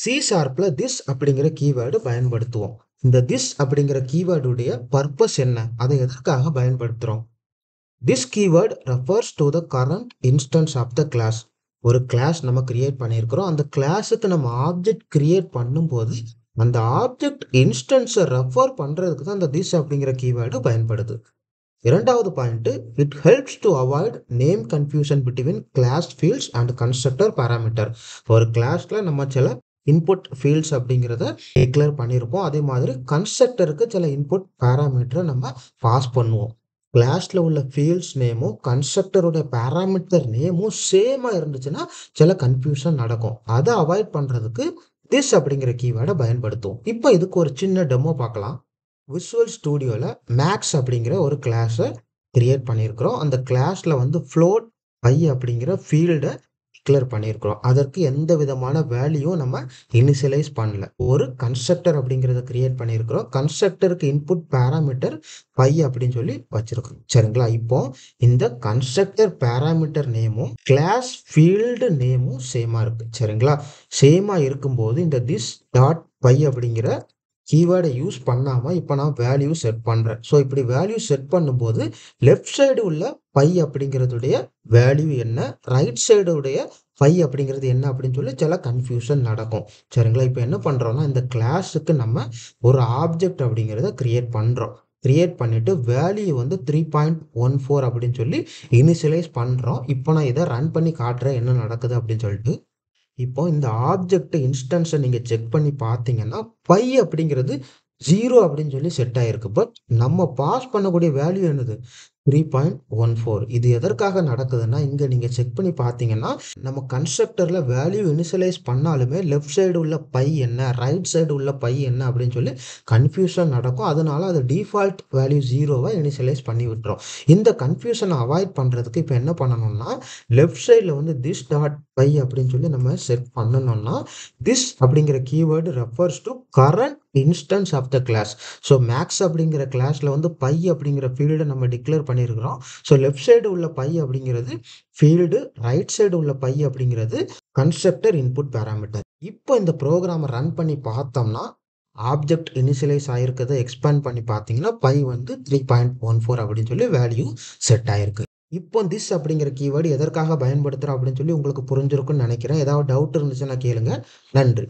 C ஷார்ப்ல this அப்படிங்கிற keyword பயன்படுத்துவோம். இந்த திஸ் அப்படிங்கிற கீவேர்டுடைய பர்பஸ் என்ன? அதை எதற்காக பயன்படுத்துறோம்? This keyword refers to the current instance of the class. ஒரு கிளாஸ் நம்ம கிரியேட் பண்ணியிருக்கிறோம். அந்த கிளாஸுக்கு நம்ம ஆப்ஜெக்ட் கிரியேட் பண்ணும்போது அந்த ஆப்ஜெக்ட் இன்ஸ்டன்ஸை ரெஃபர் பண்றதுக்கு தான் அந்த திஸ் அப்படிங்கிற கீவேர்டு பயன்படுது. இரண்டாவது point, it helps to avoid name confusion between class fields and constructor parameter. ஒரு கிளாஸ்ல நம்ம சில இன்புட் ஃபீல்ட்ஸ் அப்படிங்கிறத டிக்ளேர் பண்ணியிருப்போம். அதே மாதிரி கன்ஸ்ட்ரக்டருக்கு சில இன்புட் பாராமீட்டரை நம்ம பாஸ் பண்ணுவோம். கிளாஸ்ல உள்ள ஃபீல்ட்ஸ் நேமும் கன்ஸ்ட்ரக்டருடைய பாராமீட்டர் நேமும் சேமா இருந்துச்சுன்னா சில கன்ஃபியூஷன் நடக்கும். அதை அவாய்ட் பண்றதுக்கு திஸ் அப்படிங்கிற கீவேர்டை பயன்படுத்துவோம். இப்போ இதுக்கு ஒரு சின்ன டெமோ பார்க்கலாம். விசுவல் ஸ்டூடியோவில் மேக்ஸ் அப்படிங்கிற ஒரு கிளாஸை கிரியேட் பண்ணியிருக்கிறோம். அந்த கிளாஸில் வந்து ஃப்ளோட் பை அப்படிங்கிற ஃபீல்டை டிக்ளேர் பண்ணியிருக்கிறோம். அதற்கு எந்த விதமான வேல்யூ நம்ம இனிஷியலைஸ் பண்ணல. ஒரு கன்ஸ்ட்ரக்டர் அப்படிங்கிறத கிரியேட் பண்ணியிருக்கிறோம். கன்ஸ்ட்ரக்டருக்கு இன்புட் பேராமீட்டர் பை அப்படின்னு சொல்லி வச்சிருக்கோம். சரிங்களா? இப்போ இந்த கன்ஸ்ட்ரக்டர் பேராமீட்டர் நேமும் கிளாஸ் ஃபீல்டு நேமும் சேமா இருக்கு. சரிங்களா? சேமா இருக்கும்போது இந்த திஸ் டாட் பை அப்படிங்கிற கீவேர்டை யூஸ் பண்ணாமல் இப்போ நான் வேல்யூ செட் பண்ணுறேன். ஸோ இப்படி வேல்யூ செட் பண்ணும்போது லெஃப்ட் சைடு உள்ள பை அப்படிங்கிறதுடைய வேல்யூ என்ன, ரைட் சைடு உடைய பை அப்படிங்கிறது என்ன அப்படின்னு சொல்லி சில கன்ஃபியூஷன் நடக்கும். சரிங்களா? இப்போ என்ன பண்ணுறோம்னா இந்த கிளாஸுக்கு நம்ம ஒரு ஆப்ஜெக்ட் அப்படிங்கிறத கிரியேட் பண்ணுறோம். கிரியேட் பண்ணிட்டு வேல்யூ வந்து 3.14 அப்படின்னு சொல்லி இனிஷியலைஸ் பண்ணுறோம். இப்போ நான் இதை ரன் பண்ணி காட்டுறேன் என்ன நடக்குது அப்படின்னு சொல்லிட்டு. இப்போ இந்த ஆப்ஜெக்ட் இன்ஸ்டன்ஸை நீங்க செக் பண்ணி பார்த்தீங்கன்னா பை அப்படிங்கிறது 0 அப்படின்னு சொல்லி செட் ஆயிருக்கு. பட் நம்ம பாஸ் பண்ணக்கூடிய வேல்யூ என்னது? 3.14. இது எதற்காக நடக்குதுன்னா இங்க நீங்க செக் பண்ணி பார்த்தீங்கன்னா நம்ம கன்ஸ்ட்ரக்டர்ல வேல்யூ இனிஷியலைஸ் பண்ணாலுமே லெஃப்ட் சைடு உள்ள பை என்ன, ரைட் சைடு உள்ள பை என்ன அப்படின்னு சொல்லி கன்ஃபியூஷன் நடக்கும். அதனால அது டிஃபால்ட் வேல்யூ 0வை இனிஷியலைஸ் பண்ணி விட்டுரும். இந்த கன்ஃபியூஷனை அவாய்ட் பண்றதுக்கு இப்போ என்ன பண்ணணும்னா லெஃப்ட் சைடில் வந்து திஸ் டாட் பை அப்படின்னு சொல்லி நம்ம செட் பண்ணணும்னா திஸ் அப்படிங்கிற keyword refers to current instance of the class. So Max அப்படிங்கிற கிளாஸ்ல வந்து பை அப்படிங்கிற ஃபீல்டை நம்ம டிக்ளேர் பண்ணியிருக்கிறோம். ஸோ லெஃப்ட் சைடு உள்ள பை அப்படிங்கிறது ஃபீல்டு, ரைட் சைடு உள்ள பை அப்படிங்கிறது கன்ஸ்ட்ரக்டர் இன்புட் பேராமீட்டர். இப்போ இந்த ப்ரோக்ராமை ரன் பண்ணி பார்த்தோம்னா ஆப்ஜெக்ட் இனிஷியலைஸ் ஆயிருக்கிறத எக்ஸ்பேண்ட் பண்ணி பார்த்தீங்கன்னா பை வந்து 3.14 அப்படின்னு சொல்லி வேல்யூ செட் ஆயிருக்கு. இப்போ திஸ் அப்படிங்கிற கீவேர்டு எதற்காக பயன்படுத்துகிறோம் அப்படின்னு சொல்லி உங்களுக்கு புரிஞ்சிருக்குன்னு நினைக்கிறேன். ஏதாவது டவுட் இருந்துச்சுன்னா கேளுங்க. நன்றி.